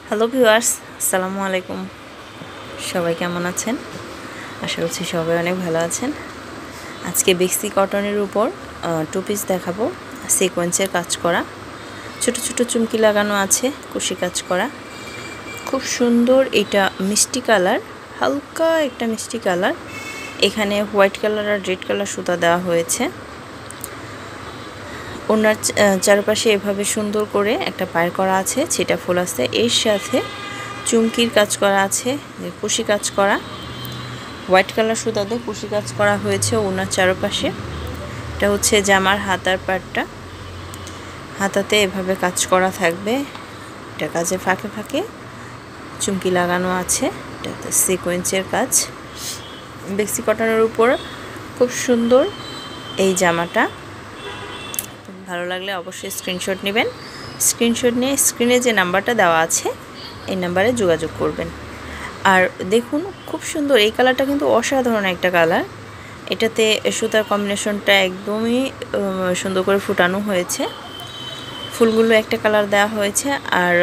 Hello viewers, আসসালামু আলাইকুম। সবাই কেমন আছেন? আশা করছি সবাই অনেক ভালো আছেন। আজকে বেক্সি কটনের উপর টু পিস দেখাবো। সিকোয়েন্সের কাজ করা, ছোট ছোট চুমকি লাগানো আছে, কুশি কাজ করা, খুব সুন্দর। এটা মিষ্টি কালার, হালকা একটা মিষ্টি কালার। এখানে হোয়াইট কালার আর রেড কালার সুতা দেওয়া হয়েছে। ওনার চারপাশে এভাবে সুন্দর করে একটা পায়ের করা আছে, ছিটা ফুল আছে, এর সাথে চুমকির কাজ করা আছে, কুশি কাজ করা, হোয়াইট কালার সুতা দিয়ে কুশি কাজ করা হয়েছে ওনার চারপাশে। এটা হচ্ছে জামার হাতার পাটটা, হাতাতে এভাবে কাজ করা থাকবে। এটা কাজের ফাঁকে ফাঁকে চুমকি লাগানো আছে। এটা সিকোয়েন্সের কাজ, বেক্সি কটনের উপর খুব সুন্দর এই জামাটা। ভালো লাগলে অবশ্যই স্ক্রিনশট নেবেন। স্ক্রিনশট নিয়ে স্ক্রিনে যে নাম্বারটা দেওয়া আছে এই নাম্বারে যোগাযোগ করবেন। আর দেখুন, খুব সুন্দর এই কালারটা, কিন্তু অসাধারণ একটা কালার। এটাতে সুতার কম্বিনেশনটা একদমই সুন্দর করে ফুটানো হয়েছে। ফুলগুলো একটা কালার দেওয়া হয়েছে, আর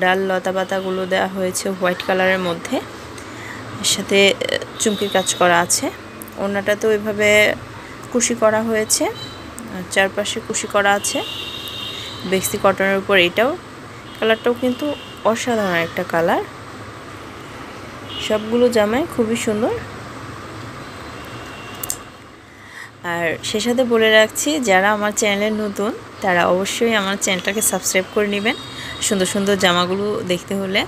ডাল লতা পাতাগুলো দেওয়া হয়েছে হোয়াইট কালারের মধ্যে। এর সাথে চুমকির কাজ করা আছে। ওড়নাটাতেও এভাবে কুশি করা হয়েছে, চারপাশে কুশি করা আছে। বেক্সি কটনের উপর এটাও, কালারটাও কিন্তু অসাধারণ একটা কালার। সবগুলো জামাই খুবই সুন্দর। আর সে সাথে বলে রাখছি, যারা আমার চ্যানেলে নতুন তারা অবশ্যই আমার চ্যানেলটাকে সাবস্ক্রাইব করে নেবেন সুন্দর সুন্দর জামাগুলো দেখতে হলে।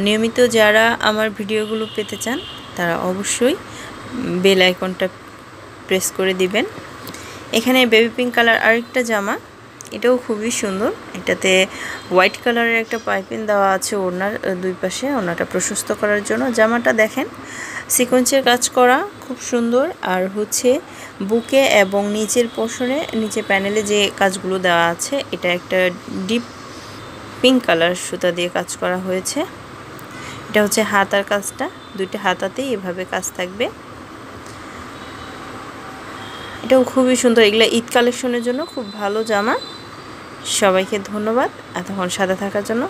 নিয়মিত যারা আমার ভিডিওগুলো পেতে চান তারা অবশ্যই বেল আইকনটা প্রেস করে দিবেন। এখানে বেবি পিঙ্ক কালার আরেকটা জামা, এটাও খুবই সুন্দর। এটাতে হোয়াইট কালারের একটা পাইপিং দেওয়া আছে ওড়নার দুই পাশে, ওড়নাটা প্রশস্ত করার জন্য। জামাটা দেখেন সিকোয়েন্সের কাজ করা, খুব সুন্দর। আর হচ্ছে বুকে এবং নিচের পোর্শনে, নিচে প্যানেলে যে কাজগুলো দেওয়া আছে, এটা একটা ডিপ পিঙ্ক কালার সুতা দিয়ে কাজ করা হয়েছে। এটা হচ্ছে হাতার কাজটা, দুইটা হাতাতেই এভাবে কাজ থাকবে। এটাও খুবই সুন্দর। এগুলো ঈদ কালেকশনের জন্য খুব ভালো জামা। সবাইকে ধন্যবাদ এতক্ষণ সাথে থাকার জন্য।